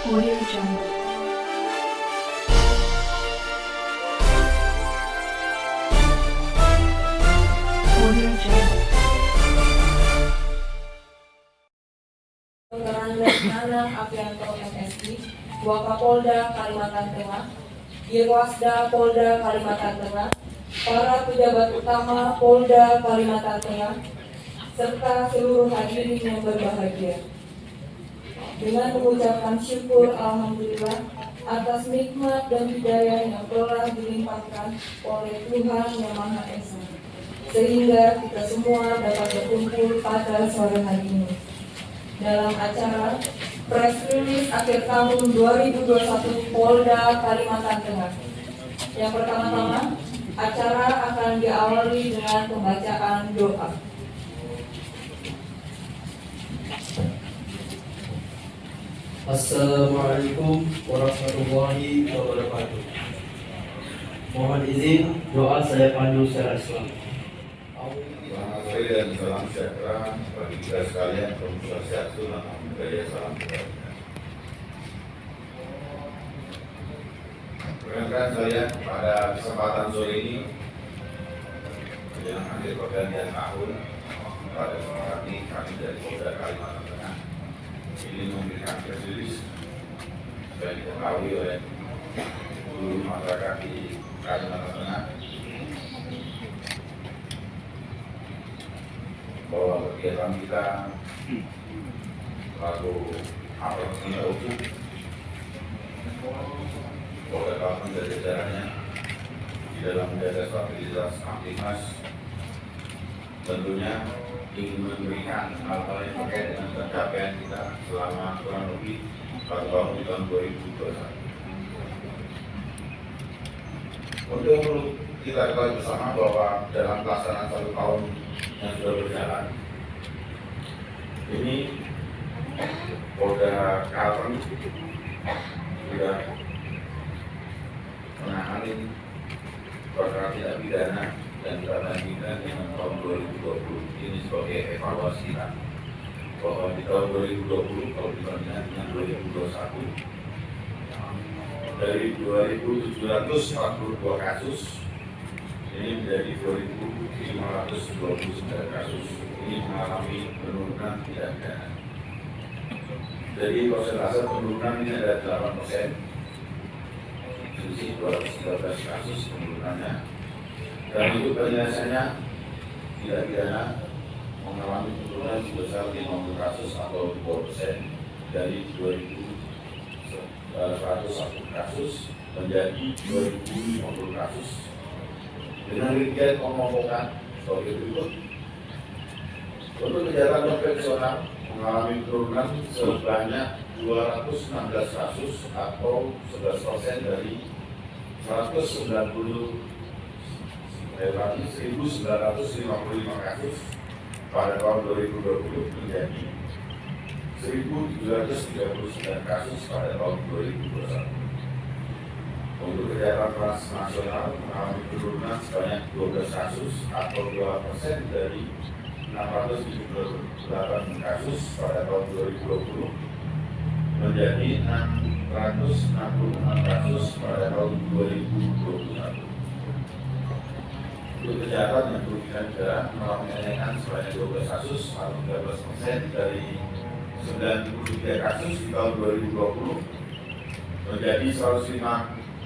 Audio Jungle. Audio Jungle. Nana Aprianto MSI, Wakapolda Kalimantan Tengah, Dirwasda Polda Kalimantan Tengah, para pejabat utama Polda Kalimantan Tengah, serta seluruh hadirin yang berbahagia. Dengan mengucapkan syukur Alhamdulillah atas nikmat dan hidayah yang telah dilimpahkan oleh Tuhan Yang Maha Esa, sehingga kita semua dapat berkumpul pada sore hari ini dalam acara press release akhir tahun 2021 Polda Kalimantan Tengah. Yang pertama-tama, acara akan diawali dengan pembacaan doa. Assalamualaikum warahmatullahi wabarakatuh. Mohon izin doa saya pandu secara Islam. Selamat sore dan salam sejahtera bagi kita sekalian. Om Swastiastu, Namo Buddhaya, salam kebajikan. Rekan-rekan sekalian, pada kesempatan sore ini menjelang akhir pergantian tahun, pada kesempatan ini kami dari Polda Kalimantan Tengah ini memberikan press release supaya diketahui oleh seluruh masyarakat di Kalimantan Tengah bahwa kegiatan kita lalu apel kita utuh Polda Kalimantan dari jajarannya di dalam menjaga stabilitas Kamtibmas tentunya ingin memberikan hal-hal yang terkait dengan pencapaian kita selama kurang lebih 4 tahun di tahun 2021. Untuk kita ketahui bersama bahwa dalam pelaksanaan 1 tahun yang sudah berjalan, ini Polda Kalteng sudah menangani perkara tindak pidana dan perbandingan dengan tahun 2020 ini sebagai evaluasi kita bahwa di tahun 2020 kalau dibandingkan dengan 2021 dari 2.742 kasus ini menjadi 2.529 kasus ini mengalami penurunan tidak pidana. Jadi persentase penurunan ini ada 8%, selisih 213 kasus penurunannya. Dan itu penyelesaiannya tidak pidana mengalami penurunan sebesar 50 kasus atau 2% dari 2.101 kasus menjadi 2.050 kasus. Dengan rincian pengompokan sebagai berikut. Untuk kejahatan konvensional mengalami penurunan sebanyak 216 kasus atau 11% dari 1.955 kasus pada tahun 2020 menjadi 1.739 kasus pada tahun 2021. Untuk kejahatan transnasional mengalami penurunan sebanyak 12 kasus atau 2% dari 678 kasus pada tahun 2020 menjadi 666 kasus pada tahun 2021. Untuk kejahatan yang merugikan negara mengalami kenaikan sebanyak 12 kasus atau 13% dari 93 kasus di tahun 2020 menjadi 105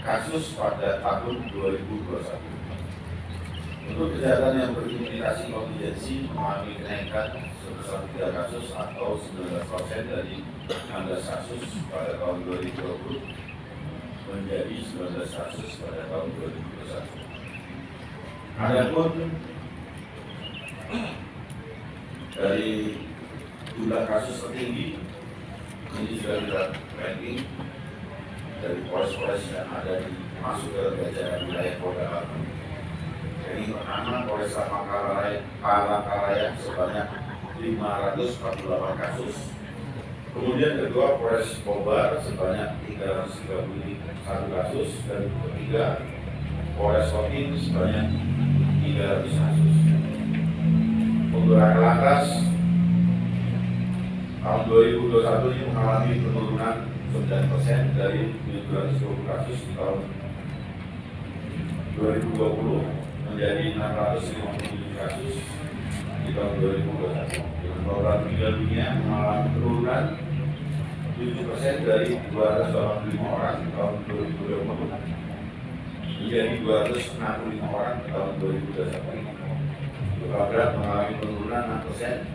kasus pada tahun 2021. Untuk kejahatan yang berimplikasi kontingensi mengalami kenaikan sebesar 3 kasus atau 19% dari 16 kasus pada tahun 2020 menjadi 19 kasus pada tahun 2021. Adapun dari jumlah kasus tertinggi ini sudah kita ranking dari polres-polres yang ada di masuk ke jajaran wilayah Polda Kalteng. Ini pertama Polres Palangkaraya sebanyak 548 kasus. Kemudian kedua Polres Bobar sebanyak 331 kasus dan ketiga Polres Kotin sebanyak 300 kasus. Untuk lantas tahun 2021 ini mengalami penurunan 9% dari 720 kasus di tahun 2020 menjadi 657 kasus di tahun 2021. Dengan total meninggal dunia mengalami penurunan 7% dari 285 orang di tahun 2020 menjadi 265 orang di tahun 2021. Luka berat mengalami penurunan 6%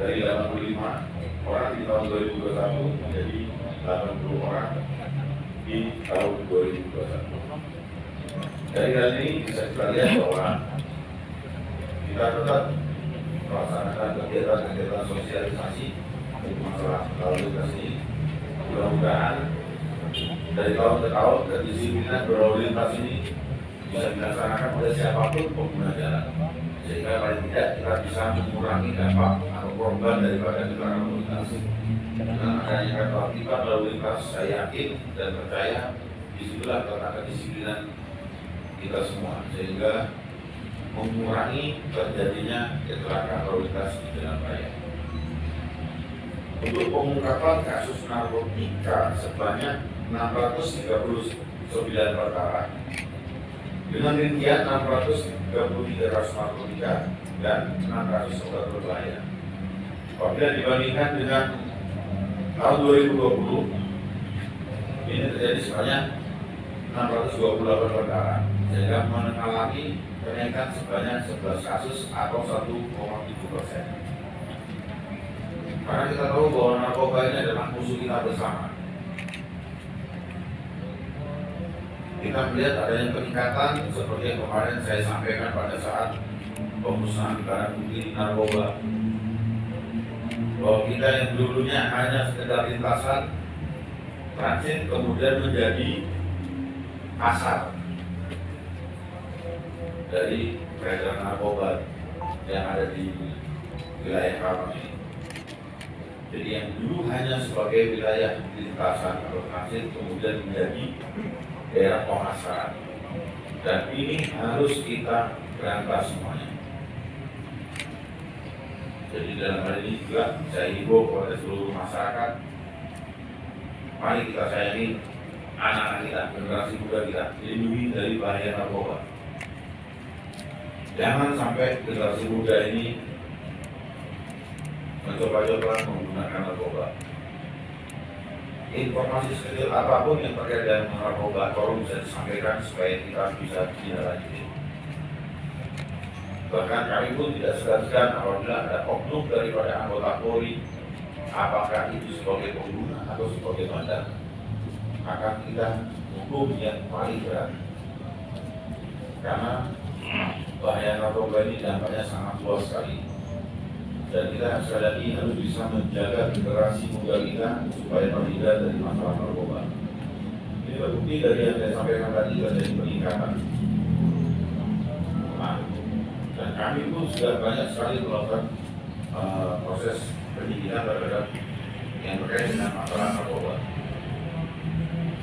dari 85 orang di tahun 2021 menjadi 80 orang di tahun 2021. Dari hal ini bisa kita lihat bahwa kita tetap melaksanakan kegiatan-kegiatan sosialisasi untuk masalah lalu lintas ini. Mudah-mudahan dari tahun ke tahun kedisiplinan berlalu lintas ini bisa dilaksanakan oleh siapapun pengguna jalan, sehingga paling tidak kita bisa mengurangi dampak atau korban daripada kecelakaan lalu lintas. Dengan adanya ketertiban lalu lintas, saya yakin dan percaya disitulah letak kedisiplinan kita semua, sehingga mengurangi terjadinya kecelakaan lalu lintas di jalan raya. Untuk pengungkapan kasus narkotika sebanyak 639 perkara dengan rincian 633 kasus narkotika dan 6 kasus obat berbahaya. Apabila dibandingkan dengan tahun 2020, ini terjadi sebanyak 628 perkara, sehingga mengalami kenaikan sebanyak 11 kasus atau 1,7%. Karena kita tahu bahwa narkoba ini adalah musuh kita bersama. Kita melihat adanya peningkatan seperti yang kemarin saya sampaikan pada saat pemusnahan barang bukti narkoba, bahwa kita yang dulunya hanya sekedar lintasan transit kemudian menjadi pasar dari peredaran narkoba yang ada di wilayah Karawang ini. Jadi yang dulu hanya sebagai wilayah lintasan atau transit kemudian menjadi daerah pemasaran, dan ini harus kita berantas semuanya. Jadi dalam hal ini juga saya himbau kepada seluruh masyarakat, mari kita sayangi anak-anak kita, generasi muda kita, dilindungi dari bahaya narkoba. Jangan sampai generasi muda ini mencoba-coba menggunakan narkoba. Informasi sekecil apapun yang terkait dengan narkoba tolong bisa disampaikan supaya kita bisa tindak-lanjuti. Bahkan kami pun tidak segan-segan apabila ada oknum daripada anggota Polri, apakah itu sebagai pengguna atau sebagai bandar, akan kita hukum yang paling berat. Karena bahaya narkoba ini dampaknya sangat luas sekali. Dan kita sekali lagi harus bisa menjaga generasi muda kita supaya terhindar dari masalah narkoba. Ini terbukti dari yang saya sampaikan tadi, dari peningkatan. Nah, dan kami pun sudah banyak sekali melakukan proses penyidikan terhadap yang terkait dengan masalah narkoba.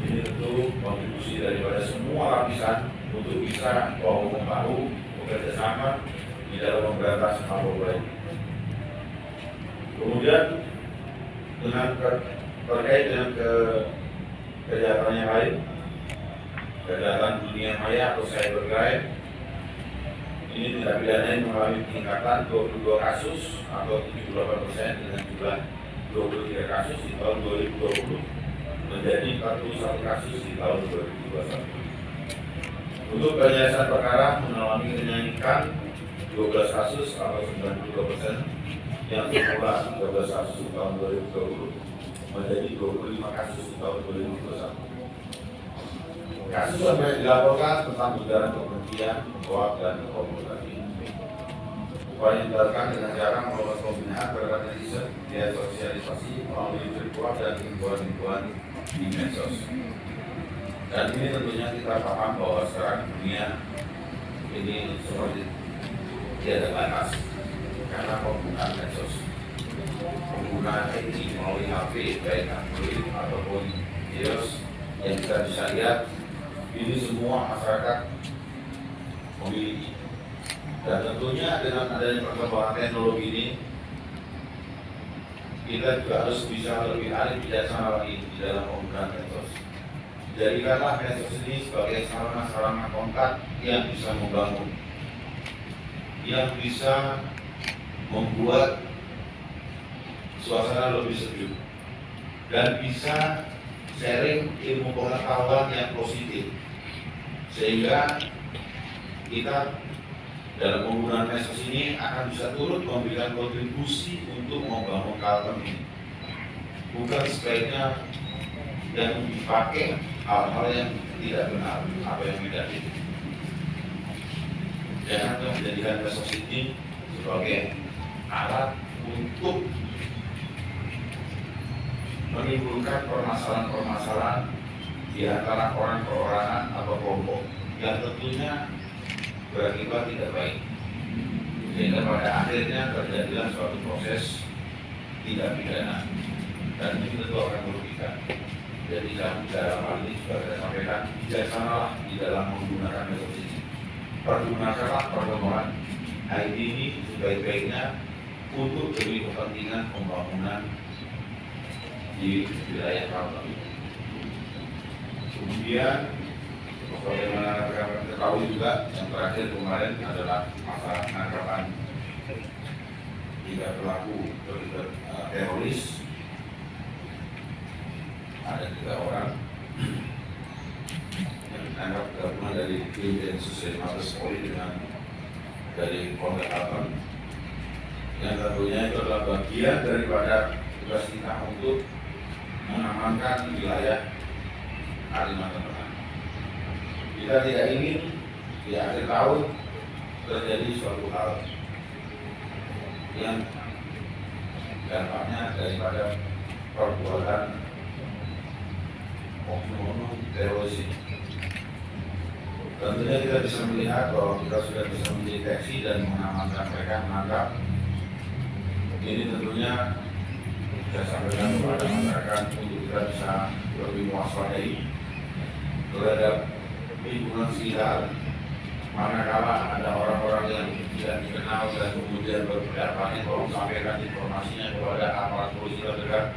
Ini tentu kontribusi daripada semua lapisan untuk bisa bahu-membahu bekerja sama di dalam memberantas narkoba ini. Kemudian dengan terkait dengan kejahatan yang lain, kejahatan dunia maya atau cybercrime, ini tindak pidana yang mengalami peningkatan 22 kasus atau 78% dengan jumlah 23 kasus di tahun 2020 menjadi 41 kasus di tahun 2021. Untuk penyelesaian perkara mengalami kenaikan 12 kasus atau 92%, yang semula 13 kasus di tahun 2020 menjadi 25 kasus di tahun 2021. Kasus yang dilaporkan tentang ujaran kebencian, hoaks dan provokasi. Upaya yang dilakukan dengan cara melakukan pembinaan terhadap netizen, via sosialisasi melalui virtual dan himbauan-himbauan di medsos. Dan ini tentunya kita paham bahwa sekarang dunia ini seperti tiada batas. Karena penggunaan medsos, penggunaan ini melalui HP, baik Android ataupun iOS, yang kita bisa lihat, ini semua masyarakat memiliki. Dan tentunya dengan adanya perkembangan teknologi ini, kita juga harus bisa lebih arif bijaksana lagi di dalam penggunaan medsos. Jadikanlah medsos ini sebagai sarana-sarana kontak yang bisa membangun, yang bisa membuat suasana lebih sejuk, dan bisa sharing ilmu pengetahuan yang positif, sehingga kita dalam penggunaan medsos ini akan bisa turut memberikan kontribusi untuk membangun Kalteng ini. Bukan sebaiknya yang dipakai hal-hal yang tidak benar, apa yang negatif. Jangan menjadikan medsos ini sebagai alat untuk menimbulkan permasalahan-permasalahan di antara orang perorangan atau kelompok yang tentunya berakibat tidak baik, sehingga pada akhirnya terjadilah suatu proses tidak pidana, dan itu tentu akan merugikan. Jadi dalam hal ini sudah saya sampaikan, bijaksanalah di dalam menggunakan medsos ini. Pergunakanlah perkembangan IT ini sebaik-baiknya untuk demi kepentingan pembangunan di wilayah Kalteng. Kemudian bagaimana rekan-rekan ketahui juga, yang terakhir kemarin adalah masalah penangkapan 3 pelaku teroris. Ada 3 orang yang ditangkap gabungan dari tim Densus Mabes Polri dengan dari Polda Kalteng, yang tentunya itu adalah bagian daripada tugas kita untuk mengamankan wilayah Kalimantan Tengah. Kita tidak ingin di akhir tahun terjadi suatu hal yang dampaknya daripada perbuatan oknum teroris ini. Tentunya kita bisa melihat bahwa kita sudah bisa mendeteksi dan mengamankan mereka, menangkap. Ini tentunya saya sampaikan kepada masyarakat untuk kita bisa lebih mewaspadai terhadap lingkungan sekitar. Manakala ada orang-orang yang tidak dikenal dan kemudian berpendapat, tolong sampaikan informasinya kepada aparat polisi terdekat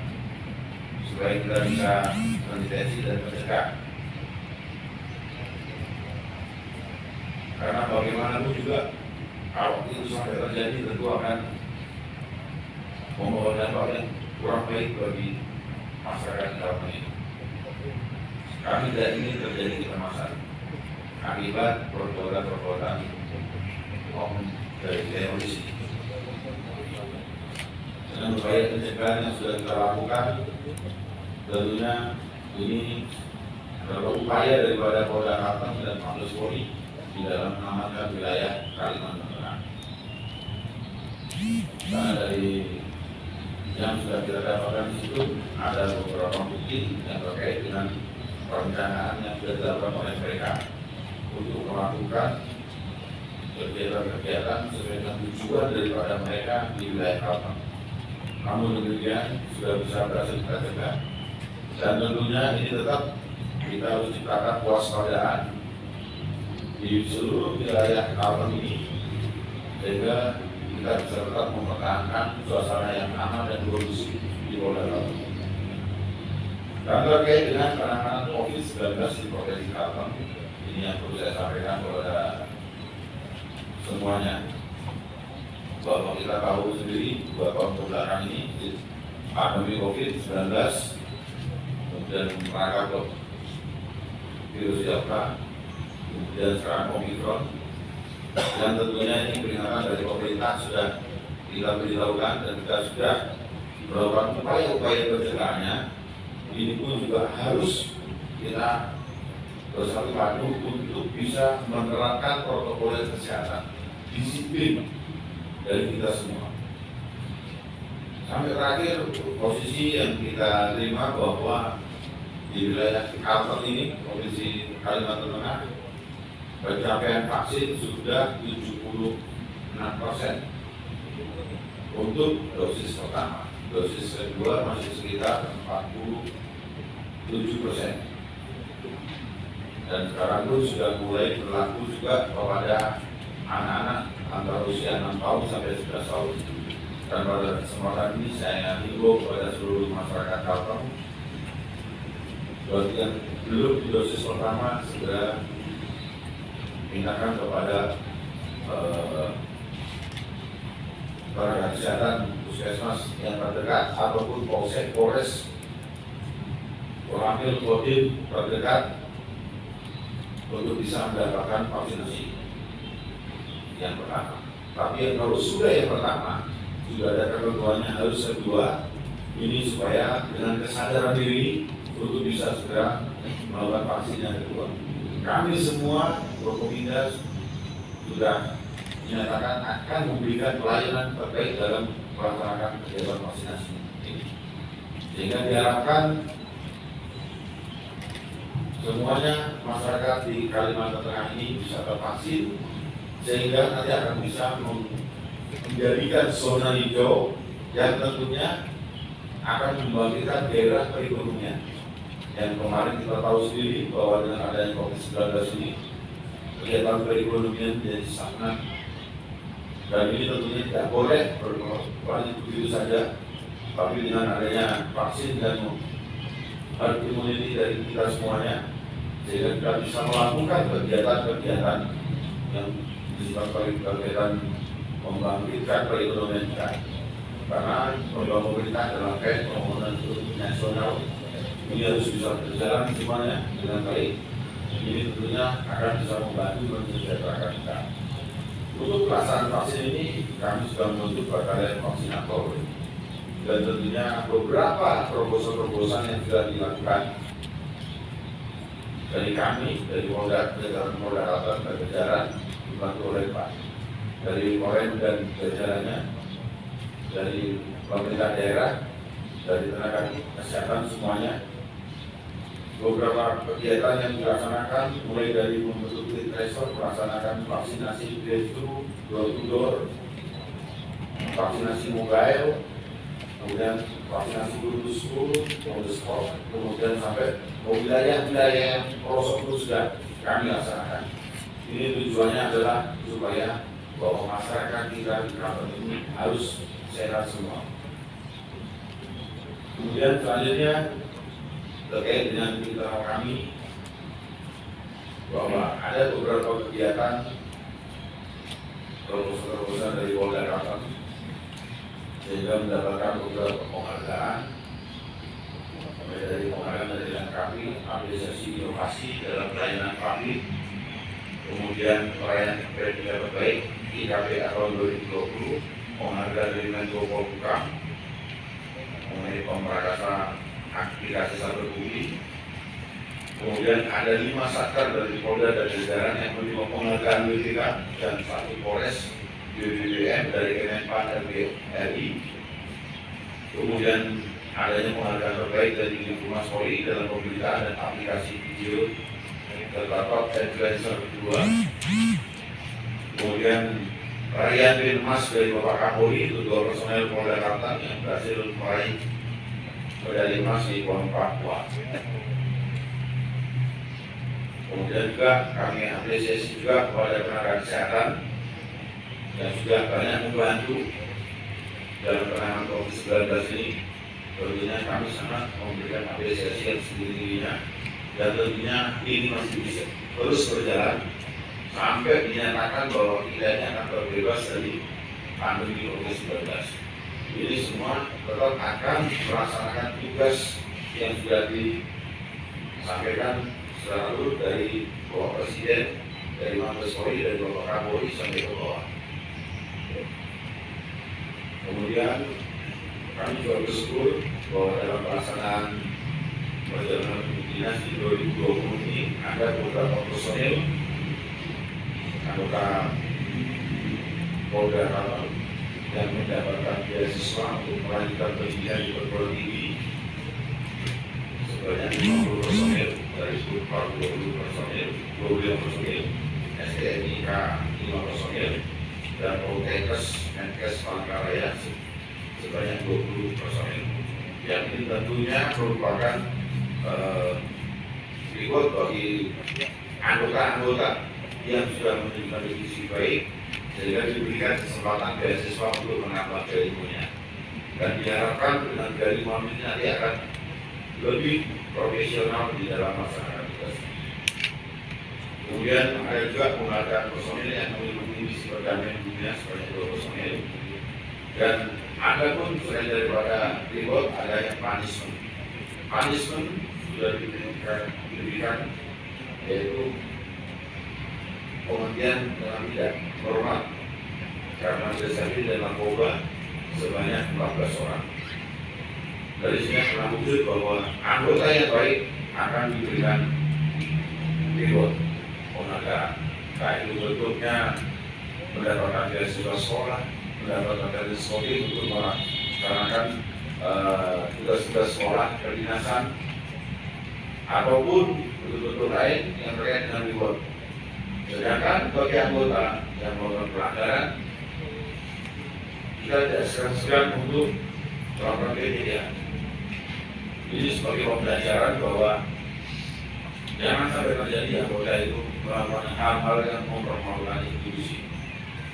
supaya kita bisa mendeteksi dan mencegah. Karena bagaimanapun juga kalau itu sampai terjadi tentu akan membawa dampak yang kurang baik bagi masyarakat di Kalteng ini. Kami tidak ingin terjadi kecemasan akibat perbuatan dari teroris ini. Dengan upaya pencegahan yang sudah kita lakukan, tentunya ini adalah upaya daripada Polda Kalteng dan Mabes Polri di dalam mengamankan wilayah Kalimantan Tengah. Karena dari yang sudah kita dapatkan di situ ada beberapa bukti yang terkait dengan perencanaan yang sudah dilakukan oleh mereka untuk melakukan kegiatan-kegiatan sesuai dengan tujuan daripada mereka di wilayah Kalteng. Namun demikian sudah bisa berhasil kita cegah, dan tentunya ini tetap kita harus ciptakan kewaspadaan di seluruh wilayah Kalteng ini sehingga kita bisa tetap mempertahankan suasana yang aman dan kondusif di Polda Kalteng. Dan terkait dengan penanganan COVID-19 di Provinsi Kalteng, ini yang perlu saya sampaikan kepada semuanya, bahwa kita tahu sendiri 2 tahun kebelakang ini pandemi COVID-19 kemudian merangkak ke virus Delta, kemudian sekarang Omicron, dan tentunya ini peringatan dari pemerintah sudah kita beritahukan dan kita sudah melakukan upaya-upaya pencegahannya. Ini pun juga harus kita bersatu padu untuk bisa menerapkan protokol kesehatan, disiplin dari kita semua. Sampai terakhir posisi yang kita terima bahwa di wilayah Kalteng ini, Provinsi Kalimantan Tengah, pencapaian vaksin sudah 76% untuk dosis pertama. Dosis kedua masih sekitar 47%. Dan sekarang pun sudah mulai berlaku juga kepada anak-anak antara usia 6 tahun sampai 11 tahun. Dan pada kesempatan ini saya himbau kepada seluruh masyarakat Kalteng, bagi yang belum di dosis pertama segera mintakan kepada tenaga kesehatan puskesmas yang terdekat ataupun polsek, polres, Koramil, Kodim terdekat untuk bisa mendapatkan vaksinasi yang pertama. Tapi kalau sudah yang pertama, sudah ada ketentuannya harus kedua, ini supaya dengan kesadaran diri untuk bisa segera melakukan vaksin yang kedua. Kami semua Forkominda sudah menyatakan akan memberikan pelayanan terkait dalam melaksanakan kegiatan vaksinasi ini. Sehingga diharapkan semuanya masyarakat di Kalimantan Tengah ini bisa tervaksin, sehingga nanti akan bisa menjadikan zona hijau yang tentunya akan membangkitkan daerah perekonomian. Yang kemarin kita tahu sendiri bahwa dengan adanya COVID-19 ini kegiatan perekonomian menjadi stagnan, dan ini tentunya tidak boleh berlanjut begitu saja. Tapi dengan adanya vaksin dan herd immunity dari kita semuanya, sehingga kita bisa melakukan kegiatan-kegiatan yang disebabkan kegiatan membangkitkan perekonomian kita. Karena program pemerintah dalam kait pembangunan ekonomi nasional ini harus bisa berjalan semuanya dengan baik. Ini tentunya akan bisa membantu mensejahterakan kita. Untuk pelaksanaan vaksin ini kami sudah membentuk batalion vaksinator, dan tentunya beberapa terobosan-terobosan yang sudah dilakukan dari kami, dari Polda Kalteng dan jajaran dibantu oleh Pak dari Korem dan jajarannya, dari pemerintah daerah, dari tenaga kesehatan semuanya. Beberapa kegiatan yang dilaksanakan mulai dari membentuk tim tracer, melaksanakan vaksinasi drive-thru, door-to-door, vaksinasi mobile, kemudian vaksinasi guru school, on the spot, kemudian sampai wilayah-wilayah yang pelosok itu sudah kami laksanakan. Ini tujuannya adalah supaya bahwa masyarakat kita di Kalteng ini harus sehat semua. Kemudian selanjutnya terkait dengan internal kami, bahwa ada beberapa kegiatan terobosan dari Polda Kalteng sehingga mendapatkan beberapa penghargaan, mulai dari penghargaan dari Langkawi, apresiasi inovasi dalam pelayanan publik, kemudian pelayanan kerja terbaik IKP tahun 2020, penghargaan dari Menko Polhukam mengenai pemberakasan aplikasi saber bukti. Kemudian ada 5 satker dari Polda dan jajaran yang menerima penghargaan BPK dan 1 Polres BBM dari Kemenpan RI. Kemudian adanya penghargaan terbaik dari Humas Polri dalam pemberitaan dan aplikasi video terdapat influencer kedua. Kemudian raihan Bin Mas dari Bapak Kapolri untuk 2 personel Polda Kalteng yang berhasil meraih medali emas di PON Papua. Kemudian juga kami apresiasi juga kepada tenaga kesehatan yang sudah banyak membantu dalam penanganan COVID-19 ini. Tentunya kami sangat memberikan apresiasi yang setinggi-tingginya, dan tentunya ini masih bisa terus berjalan sampai dinyatakan bahwa kita ini akan terbebas dari pandemi COVID-19. Ini semua tetap akan melaksanakan tugas yang sudah disampaikan selalu dari Bapak Presiden, dari Mabes Polri, dari Bapak Kapolri sampai ke bawah. Kemudian kami juga bersyukur bahwa dalam pelaksanaan perjalanan dinas di 2020 ini ada beberapa personil anggota Polda Kalteng yang mendapatkan beasiswa untuk melanjutkan pendidikan di perguruan tinggi sebanyak 50 personil dari 20 personil, 22 personil, STNIK 5 personil, dan Poltekkes Menkes Palangkaraya sebanyak 20 personil. Yang ini tentunya merupakan reward bagi anggota-anggota yang sudah menunjukkan visi baik sehingga diberikan kesempatan beasiswa untuk menambah ilmunya. Dan diharapkan dengan ilmu ini nanti akan lebih profesional di dalam masyarakat kita. Kemudian ada juga mengadakan personil yang memiliki misi perdamaian dunia sebanyak 2 personil. Dan ada pun selain daripada reward ada yang punishment. Punishment sudah diberikan yaitu penghentian dengan tidak hormat karena desafi dan narkoba sebanyak 14 orang. Dari sini telah wujud bahwa anggota yang baik akan diberikan reward penghargaan. Nah itu bentuknya mendapatkan beasiswa sekolah, mendapatkan beasiswa untuk melaksanakan tugas-tugas sekolah, kedinasan, ataupun bentuk-bentuk lain yang terkait dengan reward. Sedangkan bagi anggota yang melakukan pelanggaran, kita tidak segan-segan untuk melakukan penelitian. Ini sebagai pembelajaran bahwa jangan sampai terjadi anggota itu melakukan hal-hal yang mempermalukan institusi.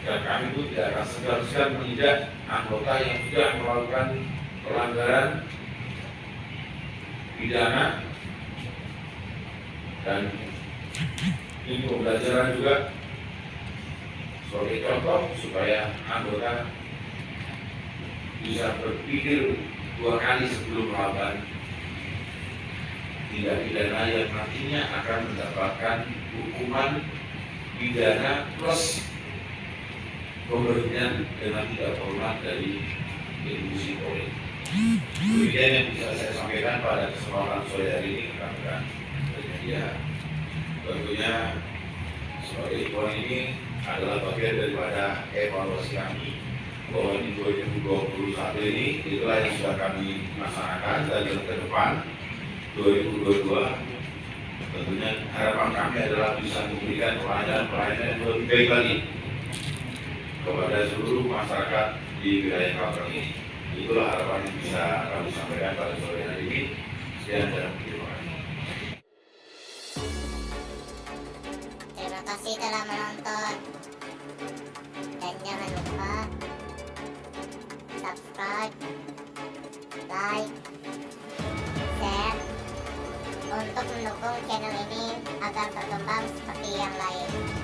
Dan kami itu tidak akan segan-segan menindak anggota yang sudah melakukan pelanggaran pidana. Dan ini pembelajaran juga sebagai contoh supaya anggota bisa berpikir 2 kali sebelum melakukan tindak pidana yang nantinya akan mendapatkan hukuman pidana plus pemberhentian dengan tidak hormat dari institusi Polri. Demikian yang bisa saya sampaikan pada kesempatan sore hari ini rekan-rekan media. Tentunya sebagai ikhwan ini adalah bagian daripada evaluasi kami bahwa di 2021 ini itulah yang sudah kami laksanakan dan ke depan 2022 tentunya harapan kami adalah bisa memberikan pelayanan yang lebih baik lagi kepada seluruh masyarakat di wilayah Kalteng ini. Itulah harapan yang bisa kami sampaikan pada sore hari ini. Sekian dan terima kasih. Terima kasih telah menonton dan jangan lupa subscribe, like, share untuk mendukung channel ini agar berkembang seperti yang lain.